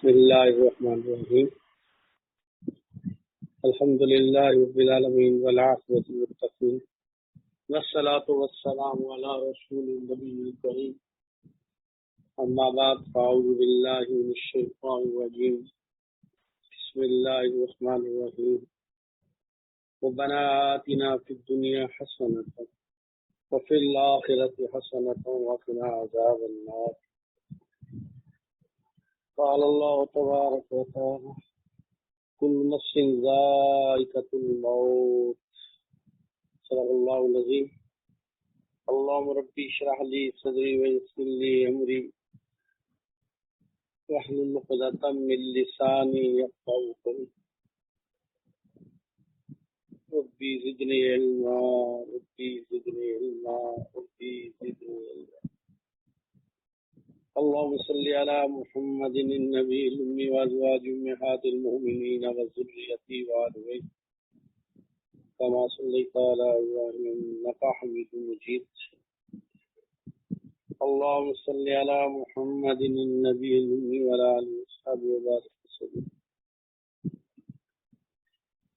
بسم الله الرحمن الرحيم الحمد لله رب العالمين والعاقبة للمتقين والصلاة والسلام على رسول النبي الكريم أما بعد فأعوذ بالله من الشيطان الرجيم بسم الله الرحمن الرحيم ربنا آتنا في الدنيا حسنة وفي الآخرة حسنة وقنا عذاب النار قال الله تبارك وتعالى كل نفس ذائقة الموت صدق الله العظيم اللهم ربي اشرح لي صدري ويسر لي أمري واحلل عقدة من لساني يفقهوا قولي ربي زدني علما ربي زدني علما ربي زدني علما اللهم صل على محمد النبي الأمي وأزواج أمهات المؤمنين وذريته وآل بيته كما صليت على إبراهيم إنك حميد مجيد اللهم صل على محمد النبي الأمي وعلى آله وصحبه وبارك وسلم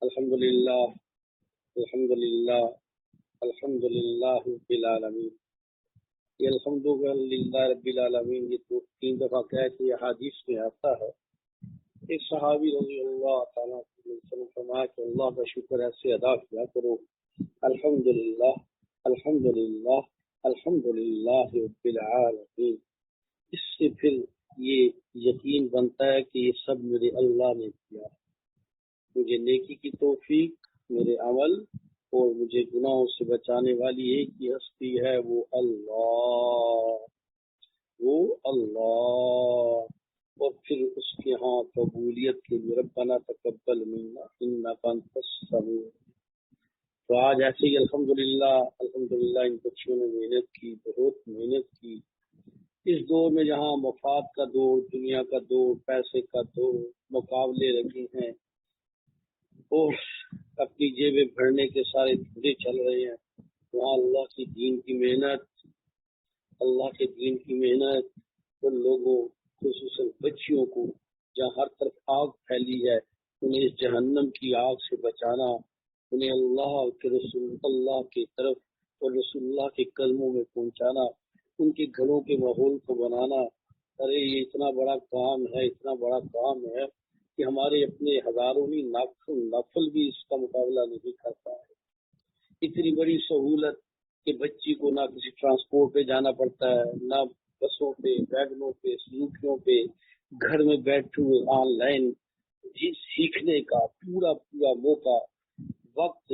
الحمد لله الحمد لله الحمد لله رب العالمین. یہ الحمد للہ رب العالمین یہ تو 3 دفعہ کہہ کے حدیث میں آتا ہے. ایک صحابی رضی اللہ تعالیٰ عنہ فرمایا کہ اللہ کا شکر ایسے ادا کیا کرو الحمدللہ الحمدللہ الحمدللہ رب العالمین. اس سے پھر یہ یقین بنتا ہے کہ یہ سب میرے اللہ نے کیا. مجھے نیکی کی توفیق، میرے عمل اور مجھے گناہوں سے بچانے والی ایک ہی ہستی ہے، وہ اللہ. اور پھر اس کے ہاں قبولیت کے لیے ربنا تقبل منا انک انت السمیع. تو آج ایسے ہی الحمدللہ ان بچوں نے محنت کی، بہت محنت کی. اس دور میں جہاں مفاد کا دور، دنیا کا دور، پیسے کا دور، مقابلے لگے ہیں اور اپنی جیبیں بھرنے کے سارے دھندے چل رہے ہیں، وہاں اللہ کے دین کی محنت ان لوگوں خصوصاً بچیوں کو جہاں ہر طرف آگ پھیلی ہے انہیں اس جہنم کی آگ سے بچانا، انہیں اللہ کے رسول اللہ کی طرف اور رسول اللہ کے قدموں میں پہنچانا، ان کے گھروں کے ماحول کو بنانا. ارے یہ اتنا بڑا کام ہے کہ ہمارے اپنے ہزاروں ہی نفل بھی اس کا مقابلہ نہیں کرتا ہے. اتنی بڑی سہولت کہ بچی کو نہ کسی ٹرانسپورٹ پہ جانا پڑتا ہے، نہ بسوں پہ، ویگنوں پہ، سلوکیوں پہ، گھر میں بیٹھے ہوئے آن لائن سیکھنے کا پورا موقع، وقت.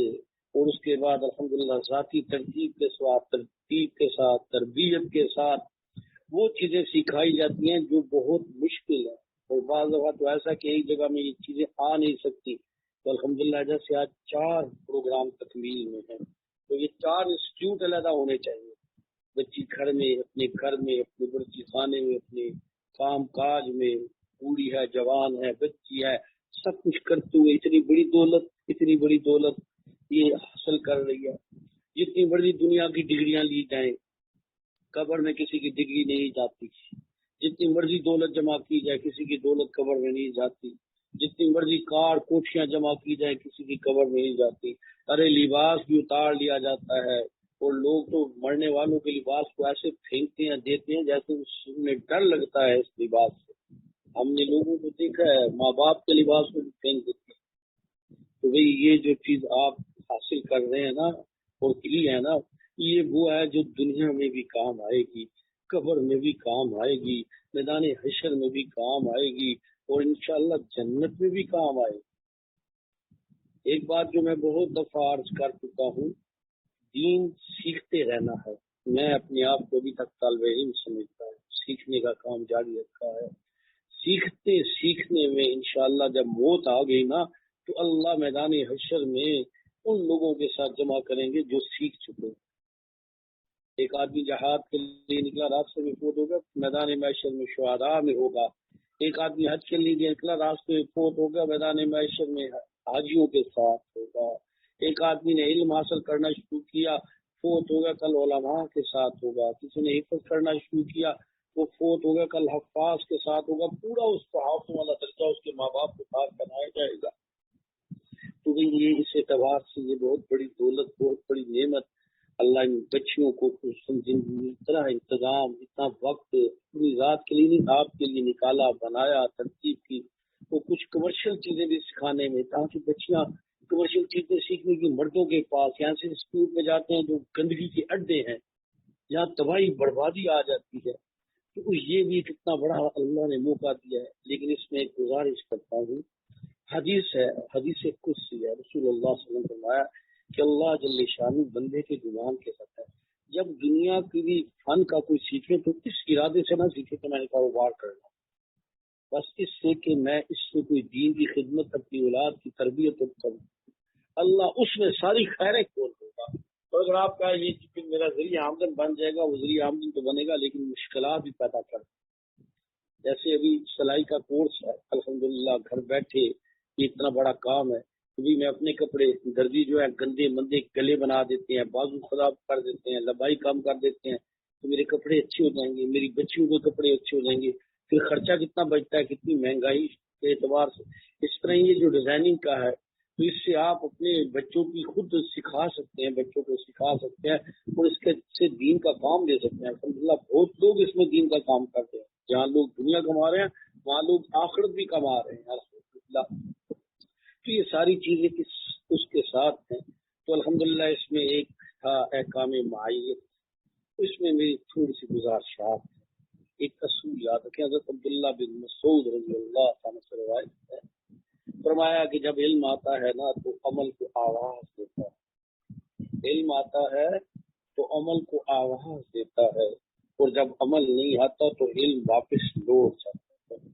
اور اس کے بعد الحمدللہ ذاتی ترتیب کے ساتھ تربیت کے ساتھ وہ چیزیں سکھائی جاتی ہیں جو بہت مشکل ہے. اور بعض دفعہ تو ایسا کہ ایک جگہ میں یہ چیزیں آ نہیں سکتی. تو الحمدللہ جیسے آج 4 پروگرام تکمیل میں ہیں، تو یہ 4 انسٹیٹیوٹ علیحدہ ہونے چاہیے. بچی گھر میں، اپنے برچی خانے میں، اپنے کام کاج میں، بوڑھی ہے، جوان ہے، بچی ہے، سب کچھ کرتے ہوئے اتنی بڑی دولت یہ حاصل کر رہی ہے. جتنی بڑی دنیا کی ڈگریاں لی جائیں، قبر میں کسی کی ڈگری نہیں جاتی. جتنی مرضی دولت جمع کی جائے، کسی کی دولت قبر میں نہیں جاتی. جتنی مرضی کار کوٹھیاں جمع کی جائیں، کسی کی قبر میں نہیں جاتی. ارے لباس بھی اتار لیا جاتا ہے، اور لوگ تو مرنے والوں کے لباس کو ایسے پھینکتے ہیں، دیتے ہیں جیسے اس میں ڈر لگتا ہے اس لباس سے. ہم نے لوگوں کو دیکھا ہے ماں باپ کے لباس کو بھی پھینک دیتے ہیں. تو بھئی یہ جو چیز آپ حاصل کر رہے ہیں نا اور کی ہے نا، یہ وہ ہے جو دنیا میں بھی کام آئے گی، قبر میں بھی کام آئے گی، میدان حشر میں بھی کام آئے گی، اور انشاءاللہ جنت میں بھی کام آئے گی. ایک بات جو میں بہت دفعہ عرض کر چکا ہوں، دین سیکھتے رہنا ہے. میں اپنے آپ کو ابھی تک طالب علم سمجھتا ہوں، سیکھنے کا کام جاری رکھا ہے. سیکھنے میں انشاءاللہ جب موت آ گئی نا تو اللہ میدان حشر میں ان لوگوں کے ساتھ جمع کریں گے جو سیکھ چکے ہیں. ایک آدمی جہاد کے لیے نکلا، راستے میں فوت ہوگا، میدان محشر میں شہداء میں ہوگا. ایک آدمی حج کے لیے نکلا، راستے میں فوت ہوگا، میدان محشر میں حاجیوں کے ساتھ ہوگا. ایک آدمی نے علم حاصل کرنا شروع کیا، فوت ہوگا، کل علماء کے ساتھ ہوگا. کسی نے حفظ کرنا شروع کیا، وہ فوت ہو گیا، کل حفاظ کے ساتھ ہوگا، پورا اس صحافوں والا درجہ اس کے ماں باپ کے ساتھ بنایا جائے گا۔ تو یہ اس اعتبار سے یہ بہت بڑی دولت، بہت بڑی نعمت اللہ ان بچیوں کو اتنا انتظام، اتنا وقت پوری رات کے لیے نہیں، آپ کے لیے نکالا، بنایا، ترتیب کی۔ وہ کچھ کمرشل چیزیں بھی سکھانے میں، تاکہ بچیاں کمرشل چیزیں سیکھنے کی مردوں کے پاس، یہاں سے انسٹیٹیوٹ میں جاتے ہیں جو گندگی کے اڈے ہیں، جہاں تباہی بربادی آ جاتی ہے۔ تو یہ بھی کتنا بڑا اللہ نے موقع دیا ہے۔ لیکن اس میں ایک گزارش کرتا ہوں، حدیث ہے، حدیث قدسی ہے، رسول اللہ صلی اللہ علیہ وسلم نے فرمایا کہ اللہ جل شانہ بندے کے گمان کے ساتھ ہے، جب دنیا کی بھی فن کا کوئی سیکھے تو اس ارادے سے نہ سیکھے کہ میں نے کاروبار کرنا، بس اس سے کہ میں اس سے کوئی دین کی خدمت، اپنی اولاد کی تربیت کروں، اللہ اس میں ساری خیریں کھول دے گا۔ اور اگر آپ کا یہ کہ میرا ذریعہ آمدن بن جائے گا، وہ ذریعہ آمدن تو بنے گا لیکن مشکلات بھی پیدا کر، جیسے ابھی سلائی کا کورس ہے، الحمدللہ گھر بیٹھے یہ اتنا بڑا کام ہے۔ ابھی میں اپنے کپڑے، دردی جو ہے گندے مندے گلے بنا دیتے ہیں، بازو خراب کر دیتے ہیں، لمبائی کم کر دیتے ہیں، تو میرے کپڑے اچھے ہو جائیں گے، میری بچیوں کے کپڑے اچھے ہو جائیں گے، پھر خرچہ کتنا بچتا ہے، کتنی مہنگائی کے اعتبار سے۔ اس طرح یہ جو ڈیزائننگ کا ہے، تو اس سے آپ اپنے بچوں کی خود سکھا سکتے ہیں، بچوں کو سکھا سکتے ہیں، اور اس کے سے دین کا کام لے سکتے ہیں۔ الحمدللہ بہت لوگ اس میں دین کا کام کرتے ہیں، جہاں لوگ دنیا کما رہے ہیں وہاں لوگ آخرت بھی کما رہے ہیں الحمدللہ۔ تو یہ ساری چیزیں اس کے ساتھ ہیں۔ تو الحمدللہ اس میں ایک تھا احکام معیت، اس میں میری تھوڑی سی گزارشات ہے۔ ایک اصول یاد رکھیں، حضرت عبداللہ بن مسعود رضی اللہ عنہ سے روایت ہے، فرمایا کہ جب علم آتا ہے نا تو عمل کو آواز دیتا ہے، علم آتا ہے تو عمل کو آواز دیتا ہے، اور جب عمل نہیں آتا تو علم واپس لوٹ جاتا ہے۔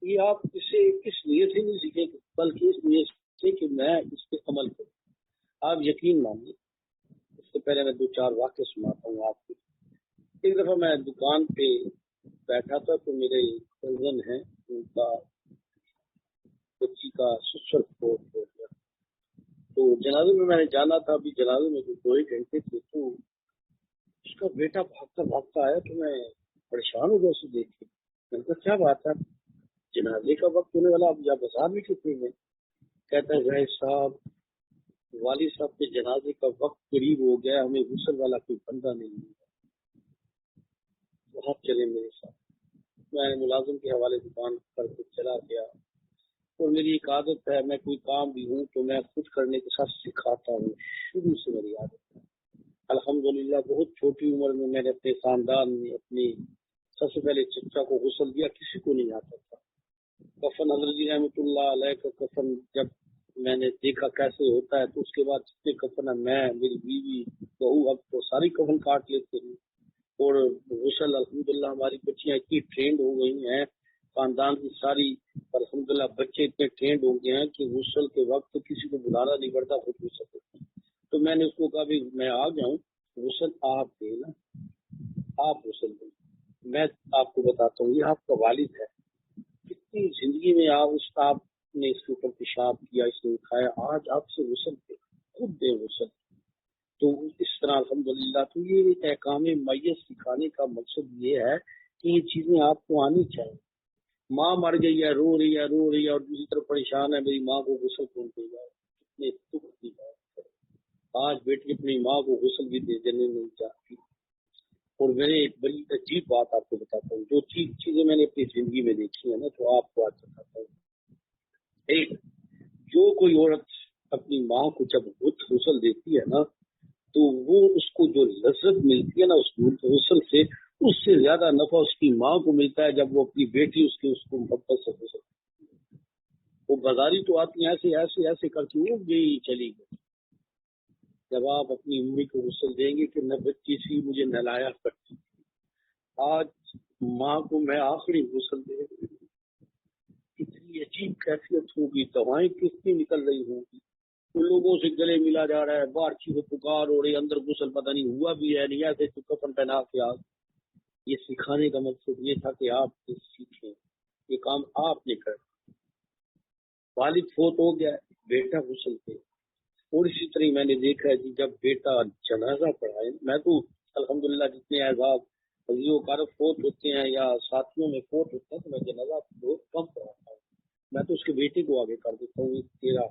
یہ آپ اسے کس نیت سے نہیں سیکھیں، بلکہ اس نیت سے کہ میں اس پہ عمل کروں۔ آپ یقین مانیے، اس سے پہلے میں 2-4 واقعے سناتا ہوں آپ کو۔ ایک دفعہ میں دکان پہ بیٹھا تھا تو میرے کزن ہیں، ان کا بچی کا سسر فوت ہو گیا، تو جنازے میں نے جانا تھا، ابھی جنازے میں 2 گھنٹے تھے، تو اس کا بیٹا بھاگتا بھاگتا آیا تو میں پریشان ہو گیا اسے دیکھ کے۔ میں نے کہا کیا بات ہے، جنازے کا وقت ہونے والا، اب یا بازار میں کتنے میں؟ کہتا ہے زاہد صاحب، والد صاحب کے جنازے کا وقت قریب ہو گیا، ہمیں غسل والا کوئی بندہ نہیں ملا، بہت چلے میرے ساتھ۔ میں ملازم کے حوالے دکان پر چلا گیا، اور میری ایک عادت ہے، میں کوئی کام بھی ہوں تو میں خود کرنے کے ساتھ سکھاتا ہوں، شروع سے میری عادت ہے۔ الحمدللہ بہت چھوٹی عمر میں میں نے اپنے خاندان میں اپنی سب سے پہلے چچا کو غسل دیا، کسی کو نہیں آتا تھا۔ کفن حضرت جی رحمۃ اللہ علیہ کا کفن جب میں نے دیکھا کیسے ہوتا ہے، تو اس کے بعد جتنے کفن ہیں، میں، میری بیوی، بہو، اب تو ساری کفن کاٹ لیتے ہیں، اور غسل الحمدللہ ہماری بچیاں اتنی ٹرینڈ ہو گئی ہیں، خاندان کی ساری الحمدللہ بچے اتنے ٹرینڈ ہو گئے ہیں کہ غسل کے وقت کسی کو بلانا نہیں پڑتا، خود غسل ہوتا ہے۔ تو میں نے اس کو کہا بھی میں آ جاؤں، غسل آپ دینا، آپ غسل دیں۔ میں آپ کو بتاتا ہوں، یہ آپ کا والد ہے، کتنی زندگی میں آپ نے اس کے اوپر پیشاب کیا، اس نے اٹھایا، آج آپ سے غسل دے، خود دیں غسل۔ تو اس طرح الحمدللہ، تو یہ احکام میت سکھانے کا مقصد یہ ہے کہ یہ چیزیں آپ کو آنی چاہیے۔ ماں مر گئی ہے، رو رہی ہے، اور دوسری طرف پریشان ہے، میری ماں کو غسل کون دے گا، کتنے دکھ کی بات ہے۔ آج بیٹی اپنی ماں کو غسل بھی دینے نہیں چاہتی۔ اور میں نے ایک بڑی عجیب بات آپ کو بتاتا ہوں، جو چیزیں میں نے اپنی زندگی میں دیکھی ہے نا، تو آپ کو آج بتاتا ہوں۔ ایک، جو کوئی عورت اپنی ماں کو جب غسل دیتی ہے نا، تو وہ اس کو جو لذت ملتی ہے نا اس غسل سے، اس سے زیادہ نفع اس کی ماں کو ملتا ہے جب وہ اپنی بیٹی اس کو محبت سے غسل۔ وہ بازاری تو آتی ہیں ایسے ایسے ایسے کر کے وہ گئی چلی گئی۔ جب آپ اپنی امی کو غسل دیں گے کہ نہ بچی سی مجھے نہلایا کرتی، آج ماں کو میں آخری غسل دے رہی ہوں، کتنی عجیب کیفیت ہوگی، دوائیں کتنی نکل رہی ہوں گی، ان لوگوں سے گلے ملا جا رہا ہے، باہر چیخو پکار ہو رہی، اندر غسل پتہ نہیں ہوا بھی ہے نہیں، ایسے تو کفن پہنا کے آ۔ یہ سکھانے کا مقصد یہ تھا کہ آپ سیکھیں، یہ کام آپ نے کرنا۔ والد فوت ہو گیا، بیٹا غسل دے۔ اور اسی طرح میں نے دیکھا ہے کہ جب بیٹا جنازہ پڑھائے، میں تو الحمدللہ جتنے اعزاز عزیزوں کا فوت ہوتے ہیں یا ساتھیوں میں فوت ہوتے ہیں تو میں جنازہ بہت کم پڑھاتا ہوں، میں تو اس کے بیٹے کو آگے کر دیتا ہوں، تیرا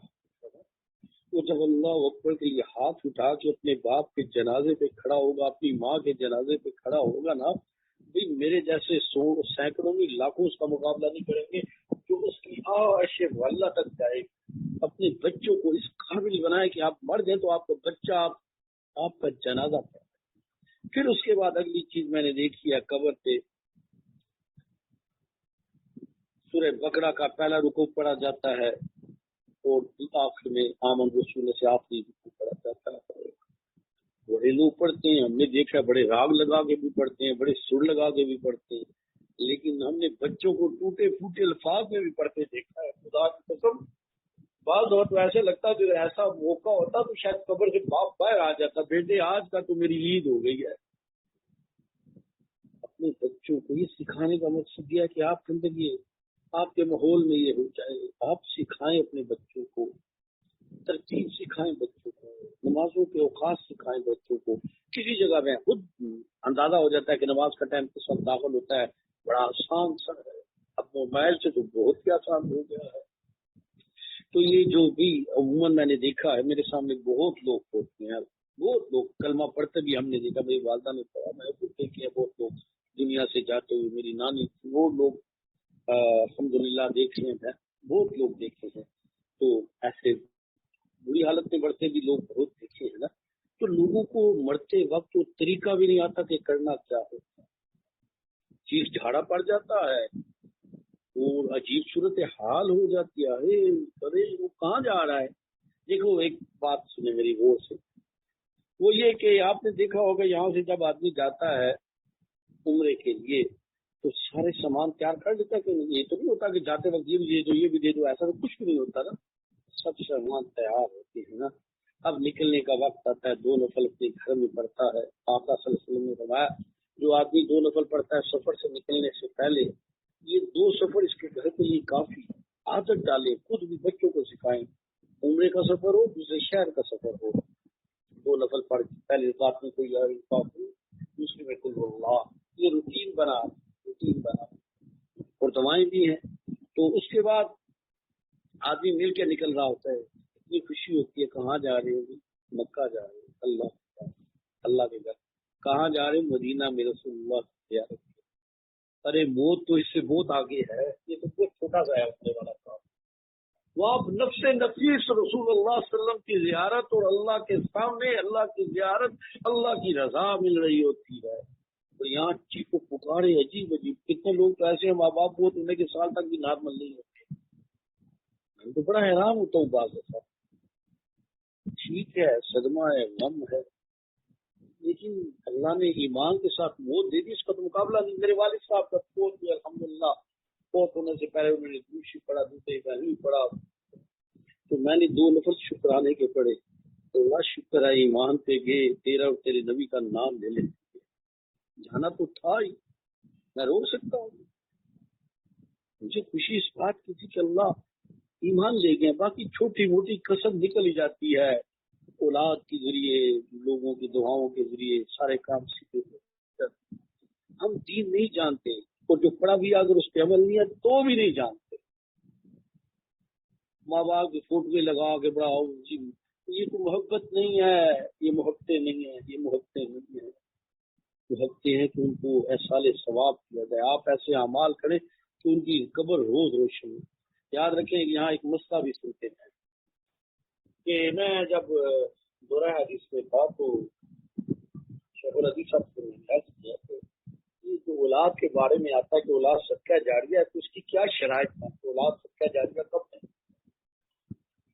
وہ جب اللہ اکبر کے لیے ہاتھ اٹھا کے اپنے باپ کے جنازے پہ کھڑا ہوگا، اپنی ماں کے جنازے پہ کھڑا ہوگا نا، بھی میرے جیسے سینکڑوں نہیں لاکھوں اس کا مقابلہ نہیں کریں گے جو اس کی عرش واللہ تک جائے گی۔ اپنے بچوں کو اس قابل بنائے کہ آپ مر جائیں تو آپ کا بچہ آپ کا جنازہ پڑھے۔ پھر اس کے بعد اگلی چیز میں نے دیکھی ہے، قبر پہ سورہ بقرہ کا پہلا رکوع پڑھا جاتا ہے اور آخر میں آمن رسول سے آخری رکوع پڑھا جاتا ہے۔ بڑے لوگ پڑھتے ہیں، ہم نے دیکھا بڑے راگ لگا کے بھی پڑھتے ہیں، بڑے سر لگا کے بھی پڑھتے ہیں، لیکن ہم نے بچوں کو ٹوٹے پھوٹے الفاظ میں بھی پڑھتے دیکھا ہے۔ خدا کی قسم بعض دفعہ تو ایسے لگتا ہے جو ایسا موقع ہوتا تو شاید قبر سے باپ باہر آ جاتا، بیٹے آج کا تو میری عید ہو گئی ہے۔ اپنے بچوں کو یہ سکھانے کا مقصد یہ ہے کہ آپ زندگی آپ کے ماحول میں یہ ہو جائے، آپ سکھائیں اپنے بچوں کو، ترتیب سکھائیں بچوں کو، نمازوں کے اوقات سکھائیں بچوں کو۔ کسی جگہ میں خود اندازہ ہو جاتا ہے کہ نماز کا ٹائم کس وقت داخل ہوتا ہے، بڑا آسان سا ہے، اب موبائل سے تو بہت ہی آسان ہو گیا ہے۔ تو یہ جو بھی عموماً میں نے دیکھا ہے، میرے سامنے بہت لوگ ہوتے ہیں، بہت لوگ کلمہ پڑھتے بھی ہم نے دیکھا، میری والدہ نے پڑھا، میں خود دیکھے ہیں بہت لوگ دنیا سے جاتے ہوئے، میری نانی وہ لوگ الحمدللہ دیکھ رہے ہیں، بہت لوگ دیکھے ہیں۔ تو ایسے بری حالت میں بڑھتے بھی لوگ بہت دیکھے ہیں نا۔ تو لوگوں کو مرتے وقت وہ طریقہ بھی نہیں آتا کہ کرنا کیا ہے، چیز جھاڑا پڑ جاتا ہے اور عجیب صورت حال ہو جاتی ہے، ارے وہ کہاں جا رہا ہے۔ دیکھو ایک بات سنیں میری غور سے، وہ یہ کہ آپ نے دیکھا ہوگا یہاں سے جب آدمی جاتا ہے عمرے کے لیے تو سارے سامان تیار کر دیتا کہ یہ تو نہیں ہوتا کہ جاتے وقت یہ بھی دے دو یہ بھی دے دو، ایسا تو کچھ بھی نہیں ہوتا نا، سب سامان تیار ہوتے ہیں نا۔ اب نکلنے کا وقت آتا ہے، 2 نفل اپنے گھر میں پڑتا ہے، آقا صلی اللہ علیہ وسلم نے فرمایا جو آدمی 2 نفل پڑھتا ہے سفر سے نکلنے سے پہلے، یہ 2 سفر اس کے گھر کے لیے کافی عادت ڈالے، خود بھی بچوں کو سکھائیں، عمرے کا سفر ہو دوسرے شہر کا سفر ہو، 2 نفل پڑھ کے پہلے رات میں کوئی دوسری میں کل اللہ، یہ روٹین بنا اور دوائیں بھی ہیں۔ تو اس کے بعد آدمی مل کے نکل رہا ہوتا ہے، اتنی خوشی ہوتی ہے، کہاں جا رہے ہو؟ مکہ جا رہے ہو، اللہ کے گھر۔ کہاں جا رہے ہو؟ مدینہ میں رسول اللہ کی زیارت۔ ارے موت تو اس سے بہت آگے ہے، یہ تو بہت چھوٹا سا ہے ہونے والا کام۔ وہ آپ نفس نفیس رسول اللہ صلی اللہ علیہ وسلم کی زیارت اور اللہ کے سامنے اللہ کی زیارت، اللہ کی رضا مل رہی ہوتی ہے، اور یہاں چیخ و پکارے عجیب عجیب۔ کتنے لوگ تو ایسے ہیں ماں باپ بہت ہونے کے سال تک بھی نارمل نہیں ہوتے، میں تو بڑا حیران ہوتا ہوں بعض دفعہ۔ ٹھیک ہے صدمہ ہے، غم ہے، لیکن اللہ نے ایمان کے ساتھ موت دے دی، اس کا تو مقابلہ نہیں۔ میرے والد صاحب کا فوت بھی الحمدللہ، فوت ہونے سے پہلے انہوں نے دوسری پڑھا، دوسرے پہلے پڑھا، تو میں نے 2 نفل شکرانے کے پڑھے، تو اللہ شکر ہے ایمان پہ گئے، تیرا اور تیرے نبی کا نام لے لے، جانا تو تھا ہی، میں رو سکتا ہوں؟ مجھے خوشی اس بات کی تھی کہ اللہ ایمان لے گئے، باقی چھوٹی موٹی قسم نکل ہی جاتی ہے، اولاد کے ذریعے، لوگوں کی دعاؤں کے ذریعے سارے کام سیکھے۔ ہم دین نہیں جانتے، اور جو پڑھا بھی اگر اس پہ عمل نہیں ہے تو بھی نہیں جانتے۔ ماں باپ کی فوٹویں لگا کے بڑا یہ تو محبت نہیں ہے، یہ محبتیں نہیں ہیں، یہ محبتیں نہیں ہیں، محبتیں ہیں کہ ان کو احسال ثواب کیا جائے، آپ ایسے اعمال کریں کہ ان کی قبر روز روشن ہو۔ یاد رکھیں کہ یہاں ایک مسئلہ بھی سنتے ہیں کہ میں جب دورہ حدیث میں تھا تو شیخ الحدیث صاحب سے میں کیا تو یہ جو اولاد کے بارے میں آتا ہے کہ اولاد صدقہ جاریہ ہے تو اس کی کیا شرائط ہے، اولاد صدقہ جاریہ کب ہے؟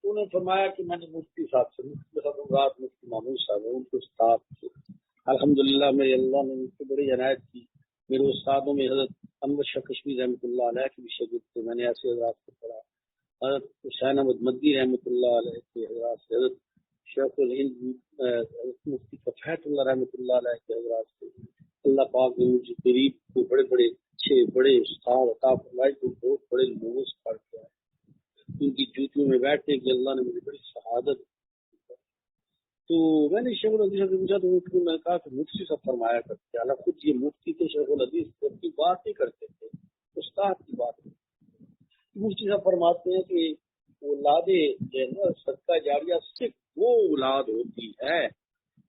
تو انہوں نے فرمایا کہ میں نے مفتی صاحب سے، مفتی مامون صاحب ان کے استاد سے، الحمدللہ میرے اللہ نے ان سے بڑی عنایت کی، میرے استادوں میں حضرت انور شاہ کشمیری رحمۃ اللہ علیہ کے بھی شاگرد تھے، میں نے ایسے حضرات سے پڑھا، حضرت حسین احمد مدنی رحمۃ اللہ علیہ کے حضرات سے، حضرت شیخ الہند مفتی فتح اللہ رحمۃ اللہ علیہ کے حضرات سے۔ اللہ پاک نے مجھے قریب کو بڑے بڑے اچھے بڑے استاد عطا فرمائے جو بہت بڑے لوگوں سے پڑھ کے آئے، ان کی جوتیوں میں بیٹھنے کی اللہ نے مجھے بڑی سعادت دی۔ تو تو میں نے شیخ الحدیث سے پوچھا تو میں نے کہا کہ مفتی صاحب فرمایا کرتے، حالانکہ خود یہ مفتی تھے، شیخ الحدیث کی بات نہیں کرتے تھے، استاد کی بات کرتے۔ مفتی صاحب فرماتے ہیں کہ اولاد جو ہے نا صدقہ جاریہ صرف وہ اولاد ہوتی ہے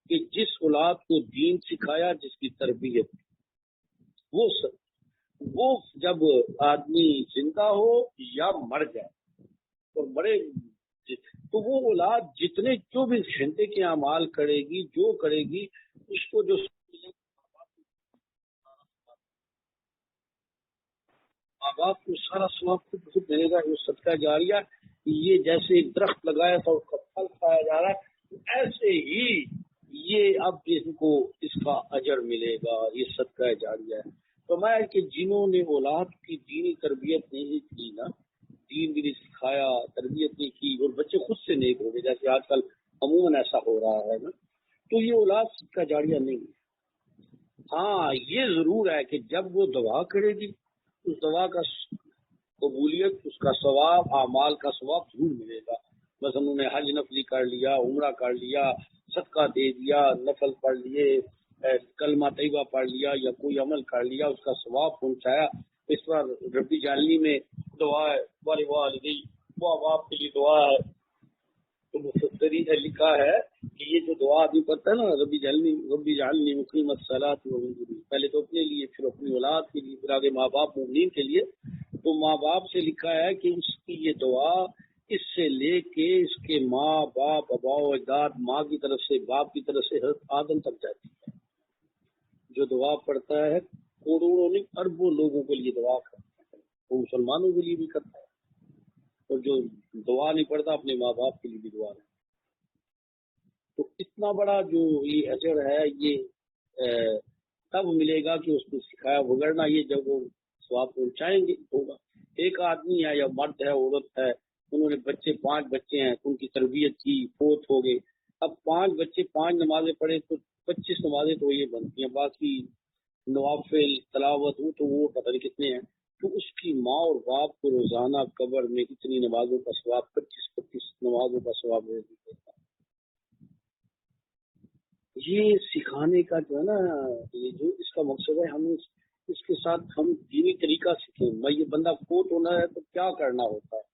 کہ جس اولاد کو دین سکھایا، جس کی تربیت وہ جب آدمی زندہ ہو یا مر جائے اور مرے تو وہ اولاد جتنے 24 گھنٹے کے اعمال کرے گی، جو کرے گی، اس کو جو ماں باپ کو سارا ثواب خود ملے گا۔ وہ صدقہ جاریہ یہ جیسے ایک درخت لگایا تھا اس کا پھل کھایا جا رہا ہے، ایسے ہی یہ اب ان کو اس کا اجر ملے گا، یہ صدقہ جاریہ ہے۔ تو میں کہ جنہوں نے اولاد کی دینی تربیت نہیں کی نا، دین بھی نہیں سکھایا، تربیت نہیں کی، اور بچے خود سے نیک ہو گئے، جیسے آج کل عموماً ایسا ہو رہا ہے نا، تو یہ اولاد صدقہ جاریہ نہیں ہے۔ ہاں یہ ضرور ہے کہ جب وہ دعا کرے گی، اس دعا کا قبولیت، اس کا ثواب، اعمال کا ثواب ضرور ملے گا۔ بس انہوں نے حج نفلی کر لیا، عمرہ کر لیا، صدقہ دے دیا، نفل پڑھ لیے، کلمہ طیبہ پڑھ لیا، یا کوئی عمل کر لیا، اس کا ثواب پہنچایا۔ اس پر ربی جعلنی میں دعا ہے، والدی وہ باپ کے لیے دعا ہے، تو مفسرین نے لکھا ہے کہ یہ جو دعا ابھی پڑھتا ہے نا، ربی جعلنی مقیم الصلاۃ ومن ذریتی، پہلے تو اپنے لیے، پھر اپنی اولاد کے لیے، پھر آگے ماں باپ مومنین کے لیے، تو ماں باپ سے لکھا ہے کہ اس کی یہ دعا اس سے لے کے اس کے ماں باپ، ابا و اجداد، ماں کی طرف سے، باپ کی طرف سے، حضرت آدم تک جاتی ہے۔ جو دعا پڑھتا ہے کروڑوں نہیں اربوں لوگوں کے لیے دعا کرتا ہے، وہ مسلمانوں کے لیے بھی کرتا ہے، اور جو دعا نہیں پڑھتا اپنے ماں باپ کے لیے بھی دعا نہیں۔ تو اتنا بڑا جو یہ اجر ہے، یہ تب ملے گا کہ اس کو سکھایا، وگرنہ یہ جب وہ ثواب پہنچائیں گے ہوگا۔ ایک آدمی ہے یا مرد ہے، عورت ہے، انہوں نے بچے، 5 بچے ہیں، ان کی تربیت کی، فوت ہو گئے، اب 5 بچے 5 نمازیں پڑھے تو 25 نمازیں تو یہ بنتی ہیں، باقی نوافل تلاوت تو وہ پتہ نہیں کتنے ہیں، تو اس کی ماں اور باپ کو روزانہ قبر میں اتنی نمازوں کا ثواب، 25 نمازوں کا ثواب دے دیتا۔ یہ سکھانے کا جو ہے نا، یہ جو اس کا مقصد ہے، ہم اس کے ساتھ ہم دینی طریقہ سیکھیں۔ میں یہ بندہ فوت ہونا ہے تو کیا کرنا ہوتا ہے،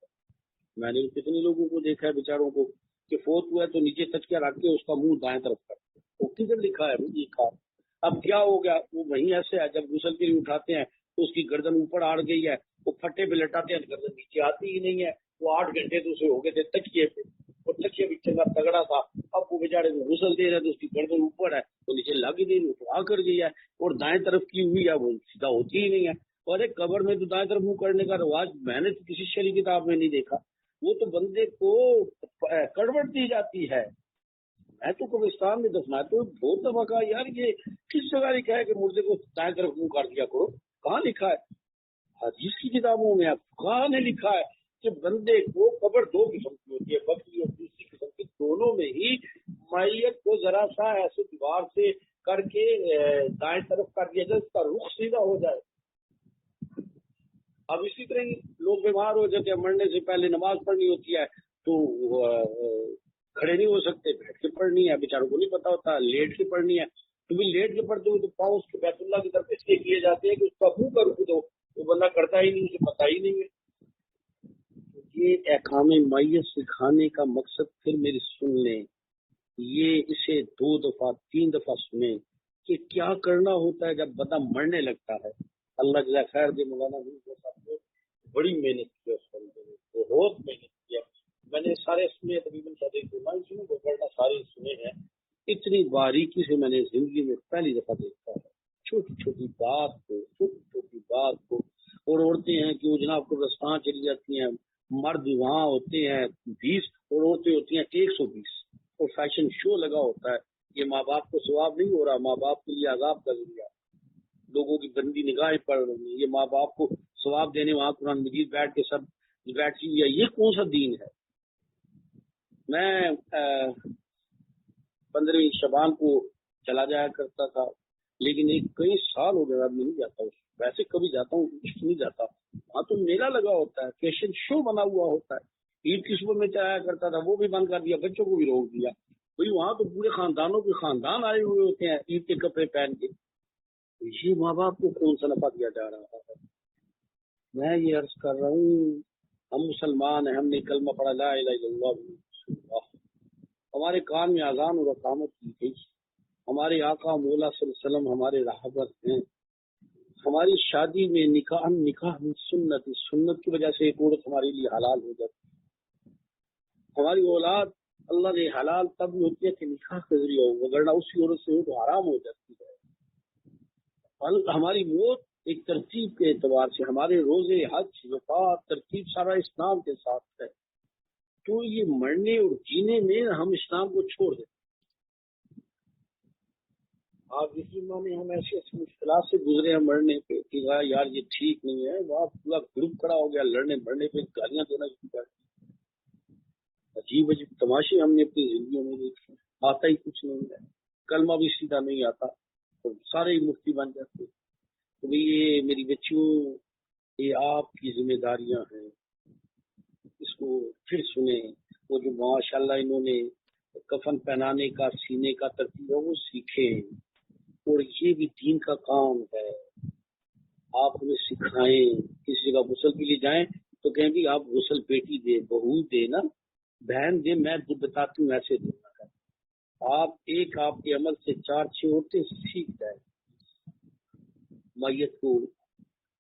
میں نے کتنے لوگوں کو دیکھا ہے بیچاروں کو کہ فوت ہوا ہے تو نیچے تکیہ رکھ کے اس کا منہ دائیں طرف کرتے، وہ کدھر لکھا ہے یہ کام؟ اب کیا ہو گیا، وہ وہیں ایسے ہے، جب غسل کے لیے اٹھاتے ہیں تو اس کی گردن اوپر آڑ گئی ہے، وہ پھٹے پہ لٹاتے ہیں، گردن نیچے آتی ہی نہیں ہے، وہ 8 گھنٹے تو اسے ہو گئے تھے تکیے پہ، اور تکیہ بھی چنگا تگڑا تھا، اب وہ بیچارے کو غسل دے رہے تو اس کی گردن اوپر ہے، وہ نیچے لگ ہی نہیں، اٹھا کر گئی ہے، اور دائیں طرف کی ہوئی ہے، وہ سیدھا ہوتی ہی نہیں ہے۔ اور ایک قبر میں تو دائیں طرف منہ کرنے کا رواج میں نے تو کسی شرعی کتاب میں نہیں دیکھا، وہ تو بندے کو کڑوٹ دی جاتی ہے۔ میں تو قبرستان میں دفنا تو بہت دفعہ کہا یار یہ کس جگہ لکھا ہے کہ مردے کو دائیں طرف منہ کر دیا کرو، کہاں لکھا ہے؟ حدیث کی کتابوں میں کہاں نے لکھا ہے کہ بندے کو قبر 2 قسم کی ہوتی ہے، بکری اور دوسری قسم کی، دونوں میں ہی میت کو ذرا سا ایسے دیوار سے کر کے دائیں طرف کر دیا جائے، اس کا رخ سیدھا ہو جائے۔ اب اسی طرح ہی لوگ بیمار ہو جاتے ہیں، مرنے سے پہلے نماز پڑھنی ہوتی ہے تو کھڑے نہیں ہو سکتے، بیٹھ کے پڑھنی ہے، بیچاروں کو نہیں پتا ہوتا، لیٹ کے پڑھنی ہے، تو بھی لیٹ کے پڑھتے ہوئے تو پاؤں اس کے بیت اللہ کی طرف اس لیے کیے جاتے ہیں کہ اس کا منہ کا رخ دو، وہ بندہ کرتا ہی نہیں، اسے پتا ہی نہیں ہے۔ یہ احکام میت سکھانے کا مقصد پھر میری سن لیں، یہ اسے 2 دفعہ 3 دفعہ سنیں کہ کیا کرنا ہوتا ہے جب بندہ مرنے لگتا ہے۔ اللہ جزائے خیر دے، مولانا صاحب نے بڑی محنت کی اس بندے نے، بہت محنت کیا، میں نے سارے سنے تقریباً سارے سنے ہیں، اتنی باریکی سے میں نے زندگی میں پہلی دفعہ دیکھا ہے، چھوٹی چھوٹی بات کو، اور عورتیں ہیں کہ وہ جناب کو رستان چلی جاتی ہیں، مرد وہاں ہوتے ہیں 20 اور عورتیں ہوتی ہیں 120، اور فیشن شو لگا ہوتا ہے۔ یہ ماں باپ کو ثواب نہیں ہو رہا، ماں باپ کے لیے عذاب کا ذریعہ، لوگوں کی گندی نگاہیں پڑ رہی ہیں، یہ ماں باپ کو ثواب دینے وہاں قرآن مجید بیٹھ کے سب بیٹھی ہوئی ہے، یہ کون سا دین ہے؟ میں 15 شعبان کو چلا جایا کرتا تھا، لیکن کئی سال ہو گئے اب نہیں جاتا، ویسے کبھی جاتا ہوں، کچھ نہیں جاتا، وہاں تو میلہ لگا ہوتا ہے، فیشن شو بنا ہوا ہوتا ہے، عید کی صبح میں چلایا کرتا تھا، وہ بھی بند کر دیا، بچوں کو بھی روک دیا، بھئی وہاں تو پورے خاندانوں کے خاندان آئے ہوئے ہوتے ہیں عید کے کپڑے پہن کے، یہ ماں باپ کو کون سا نفع دیا جا رہا ہے؟ میں یہ عرض کر رہا ہوں، ہم مسلمان ہیں، ہم نے کلمہ پڑھا لا الہ الا اللہ محمد رسول اللہ، ہمارے کان میں اذان اور اقامت کی گئی، ہمارے آقا مولا صلی اللہ علیہ وسلم ہمارے راہبر ہیں، ہماری شادی میں نکاح میں سنت کی وجہ سے ایک عورت ہمارے لیے حلال ہو جاتی ہے، ہماری اولاد اللہ نے حلال تب بھی ہوتی ہے کہ نکاح کے ذریعے ہو، وگرنہ اسی عورت سے ہو تو حرام ہو جاتی ہے، ہماری موت ایک ترتیب کے اعتبار سے، ہمارے روزے حج وفات ترتیب سارا اسلام کے ساتھ ہے، تو یہ مرنے اور جینے میں ہم اسلام کو چھوڑ دیتے۔ آپ یقین مانیں ہم ایسی ایسی مشکلات سے گزرے ہیں مرنے پہ کہ یار یہ ٹھیک نہیں ہے، وہاں پورا گروپ کھڑا ہو گیا لڑنے مرنے پہ، گالیاں دینا شروع کر دی، عجیب عجیب تماشے ہم نے اپنی زندگیوں میں دیکھے، آتا ہی کچھ نہیں ہے، کلمہ بھی سیدھا نہیں آتا تو سارے ہی مفتی بن جاتے۔ تو بھئی یہ میری بچیوں، یہ آپ کی ذمہ داریاں ہیں، اس کو پھر سنیں، وہ جو ماشاءاللہ انہوں نے کفن پہنانے کا سینے کا ترتیب ہے وہ سیکھیں، اور یہ بھی دین کا کام ہے، آپ انہیں سکھائیں، کسی جگہ غسل کے لیے جائیں تو کہیں گی آپ غسل بیٹی دے، بہو دے نا، بہن دے، میں بتاتی ہوں ایسے دینا ہے، آپ کے عمل سے 4-6 عورتیں سیکھ جائیں۔ میت کو